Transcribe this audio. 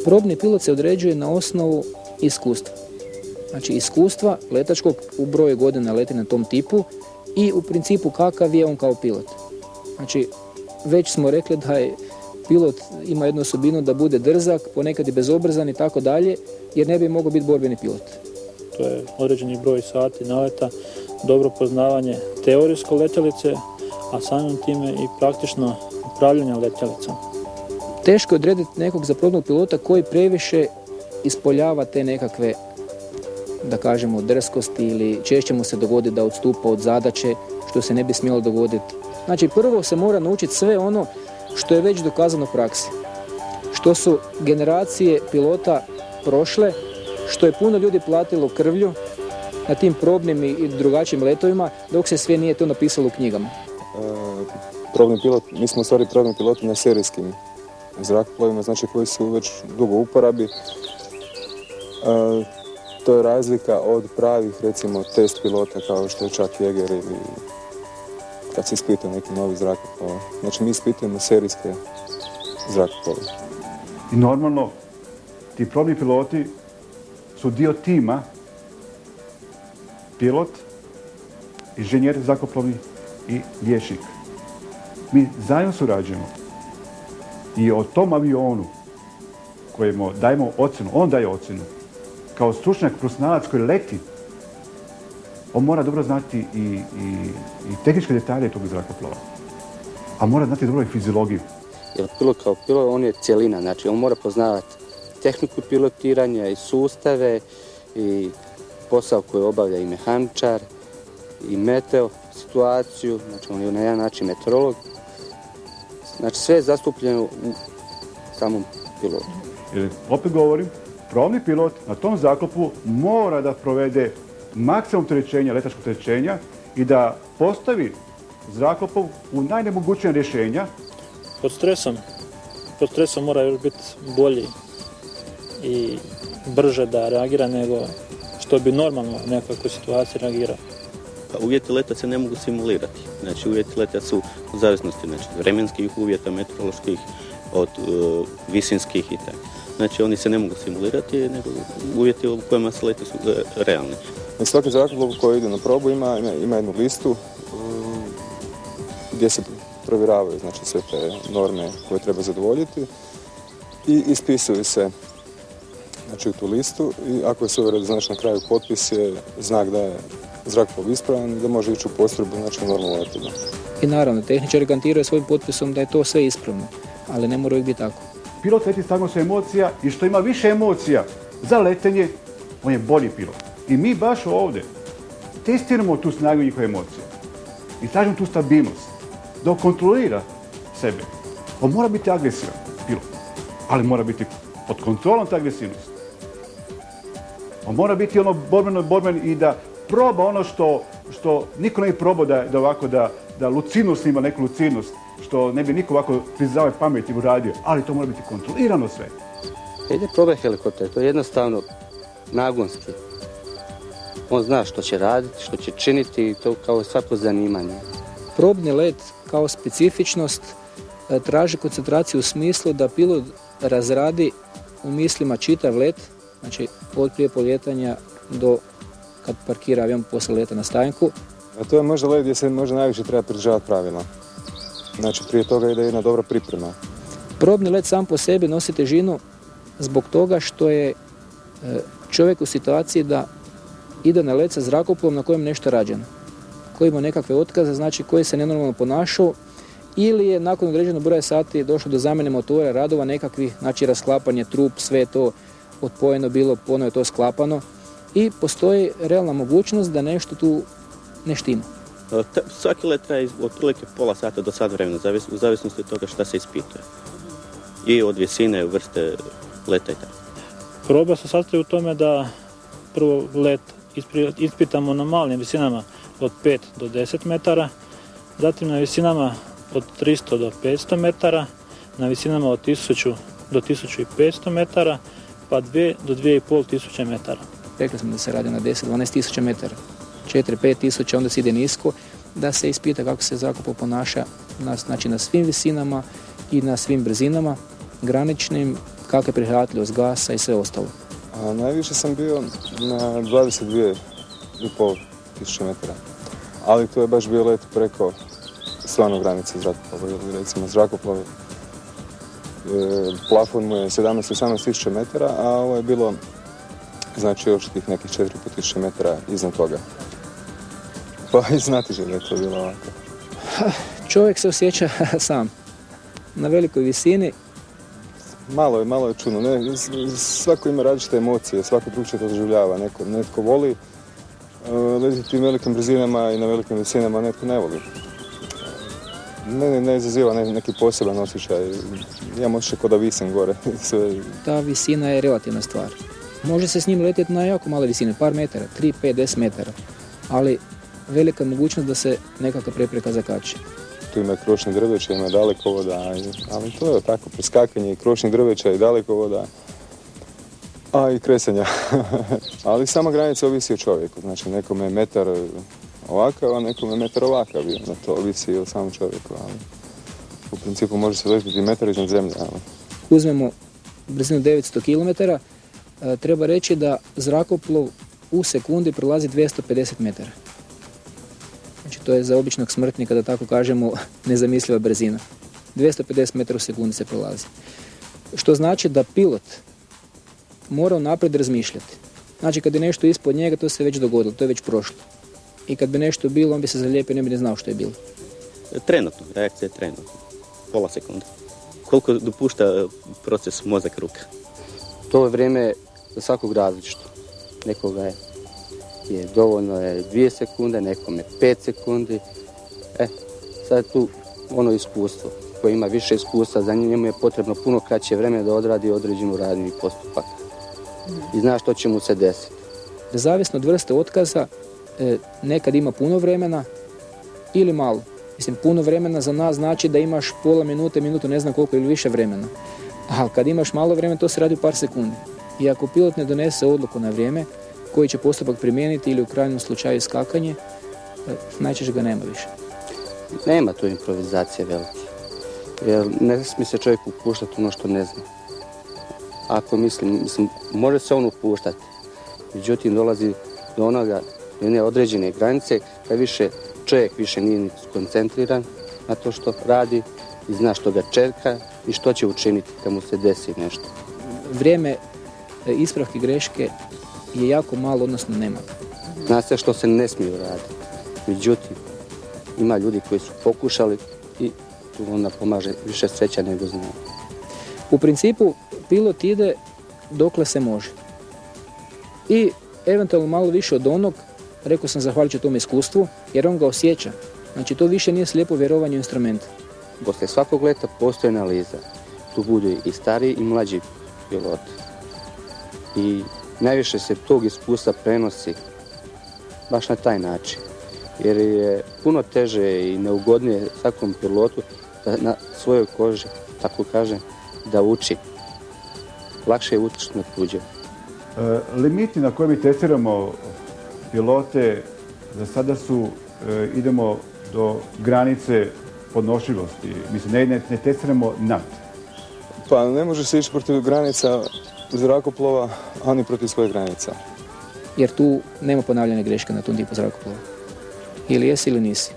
Probni pilot se određuje na osnovu iskustva. Znači iskustva letačkog u broju godina leti na tom tipu i u principu kakav je on kao pilot. Znači već smo rekli da je pilot ima jednu osobinu da bude drzak, ponekad i bezobrazan i tako dalje, jer ne bi mogao biti borbeni pilot. To je određeni broj sati naleta, dobro poznavanje teorijsko letjelice, a samim time i praktično upravljanje letjelicom. Teško je odrediti nekog za probnog pilota koji previše ispoljava te nekakve, da kažemo, drskosti ili češće mu se dogodi da odstupa od zadaće, što se ne bi smjelo dogoditi. Znači prvo se mora naučiti sve ono što je već dokazano u praksi. Što su generacije pilota prošle, što je puno ljudi platilo krvlju na tim probnim i drugačijim letovima, dok se sve nije to napisalo u knjigama. Probni pilot, mi smo u stvari probni piloti na serijskim zrakoplovima, znači koji su već dugo u uporabi. To je razlika od pravih, recimo, test pilota kao što je čak Jäger ili kad se ispituje neki novi zrakoplov. Znači mi ispitujemo serijske zrakoplove. I normalno, ti probni piloti su dio tima, pilot, inženjer zrakoplovni i liječnik. Mi zajedno surađujemo i o tom avionu kojemu dajemo ocjenu, on daje ocjenu, kao stručnjak profesionalac koji leti, on mora dobro znati i tehničke detalje tog zrakoplova, a mora znati dobro i fiziologiju. Jer pilot kao pilot, on je cjelina, znači on mora poznavati tehniku pilotiranja i sustave i posao koji obavlja i mehaničar i meteo situaciju, znači on je na jedan način meteorolog. Znači sve je zastupljeno u samom pilotu. Jer opet govorim, probni pilot na tom zrakoplovu mora da provede maksimum opterećenja, letačkog opterećenja i da postavi zrakoplov u najnemogućnija rješenja. Pod stresom mora još biti bolji i brže da reagira nego što bi normalno u nekakvoj situaciji reagirao. Uvjeti leta se ne mogu simulirati. Znači uvjeti leta su u zavisnosti vremenskih uvjeta, meteoroloških, od visinskih i tako. Znači oni se ne mogu simulirati, nego uvjeti u kojima se leti su realni. Svaki zrakoplov koji ide na probu ima jednu listu gdje se provjeravaju, znači, sve te norme koje treba zadovoljiti i ispisuju se, znači, u tu listu i ako je sve u redu, znači na kraju potpis je znak da je zrakoplov ispravan, da može ići u postrojbu, znači normalno letenje. I naravno, tehničari garantiraju svojim potpisom da je to sve ispravno, ali ne mora uvijek biti tako. Pilot leti stavno se emocija i što ima više emocija za letenje, on je bolji pilot. I mi baš ovdje testiramo tu snagu njihove emocije i tražimo tu stabilnost, da kontrolira sebe. On mora biti agresivan pilot, ali mora biti pod kontrolom ta agresivnost. On mora biti ono borben i da proba ono što niko ne bi probao da ovako da lucidnost ima neku lucidnost, što ne bi niko ovako priznao pameti uradio, ali to mora biti kontrolirano sve. Ide probaj helikopter, to je jednostavno nagonski. On zna što će raditi, što će činiti i to kao svako zanimanje. Probni let kao specifičnost traži koncentraciju u smislu da pilot razradi u mislima čitav let, znači od prije polijetanja do kad parkira avion poslije leta na stajanku. A to je možda let gdje se možda najviše treba pridržavati pravila. Znači prije toga ide jedna dobra priprema. Probni let sam po sebi nosi težinu zbog toga što je čovjek u situaciji da ide na let sa zrakoplovom na kojem nešto rađeno, koji ima nekakve otkaze, znači koji se nenormalno ponašao ili je nakon određenog broja sati došlo do zamjene motora, radova nekakvih, znači rasklapanje trup, sve je to odpojeno bilo, ponovo je to sklapano i postoji realna mogućnost da nešto tu ne štima. Svaki let traje otprilike pola sata do sat vremena, u zavisnosti od toga šta se ispituje. I od visine, vrste leta i tako. Proba se sastoji u tome da prvo let ispitamo na malim visinama od 5 do 10 metara, zatim na visinama od 300 do 500 metara, na visinama od 1000 do 1500 metara, pa 2 do 2,5 tisuće metara. Rekli smo da se radi na 10-12 tisuća metara. 4-5 tisuća, onda se ide nisko, da se ispita kako se zrakoplov ponaša na svim visinama i na svim brzinama, graničnim, kakva je prihvatljivost gasa i sve ostalo. A najviše sam bio na 22,5 tisuće metara, ali to je baš bio let preko stvarno granice zrakoplova. Recimo zrakoplov, plafon mu je 17-18 tisuća metara, a ovo je bilo znači još tih nekih 4,5 tisuće metara iznad toga. Pa i znati će da je to bilo ovako. Čovjek se osjeća sam na velikoj visini. Malo je čudno. Svako ima različite emocije, svako drugčije to doživljava. Netko voli letiti velikim brzinama i na velikim visinama, netko ne voli. Mene ne izaziva neki poseban osjećaj. Imam osjećaj kao da visim gore. Ta visina je relativna stvar. Može se s njim letjeti na jako male visine, par metara, 3, 5, 10 metara. Ali velika mogućnost da se nekakva prepreka zakači. Tu ima krošnje drveća, ima dalekovoda, ali to je tako, preskakanje i krošnje drveća i dalekovoda, a i kresanja. Ali sama granica ovisi o čovjeku, znači nekome je metar ovakav, a nekome je metar ovakav, da to ovisi o samom čovjeku, ali u principu može se letiti metar iznad zemlje. Ali. Uzmemo brzinu 900 km, treba reći da zrakoplov u sekundi prolazi 250 metara. Znači to je za običnog smrtnika, da tako kažemo, nezamisliva brzina. 250 metara u sekundi se prolazi. Što znači da pilot mora unaprijed razmišljati. Znači kad je nešto ispod njega, to se već dogodilo, to je već prošlo. I kad bi nešto bilo, on bi se zalijepio, ne bi ne znao što je bilo. Trenutno, reakcija je trenutno. Pola sekunde. Koliko dopušta proces mozak-ruka? To je vrijeme za svakog različito. Nekoga je dovoljno 2 sekunde, nekome 5 sekundi. Sad je tu ono iskustvo. Ko ima više iskustva, za njemu je potrebno puno kraće vreme da odradi određenu radnju i postupak. I zna što će mu se desiti. Zavisno od vrste otkaza, nekad ima puno vremena ili malo. Mislim, puno vremena za nas znači da imaš pola minute, minutu, ne znam koliko ili više vremena. Ali kad imaš malo vremena, to se radi u par sekundi. I ako pilot ne donese odluku na vrijeme, koji će postupak primijeniti ili u krajnjem slučaju skakanje, najčešće ga nema više. Nema tu improvizacije velike. Jer ne smije se čovjek upuštati ono što ne zna. Ako mislim, može se on upuštati. Međutim, dolazi do onoga, do jedne određene granice, kad čovjek više nije skoncentriran na to što radi i zna što ga čeka i što će učiniti kad mu se desi nešto. Vrijeme ispravke greške je jako malo, odnosno nema. Zna se što se ne smije raditi. Međutim, ima ljudi koji su pokušali i tu onda pomaže više sreća nego znanja. U principu, pilot ide dokle se može. I eventualno malo više od onog, rekao sam zahvaljujući tom iskustvu, jer on ga osjeća. Znači, to više nije slijepo vjerovanje u instrumenta. Poslije svakog leta postoji analiza. Tu budu i stariji i mlađi piloti. I najviše se tog iskustva prenosi baš na taj način. Jer je puno teže i neugodnije svakom pilotu da na svojoj koži, tako kažem, da uči. Lakše je učiti na tuđe. Limiti na koje mi testiramo pilote za sada su, idemo do granice podnošljivosti. Mislim, ne testiramo nad. Pa ne može se ići protiv granica zrakoplova, a ni protiv svojih granica. Jer tu nema ponavljanja greške na tom tipu zrakoplova. Ili jesi ili nisi.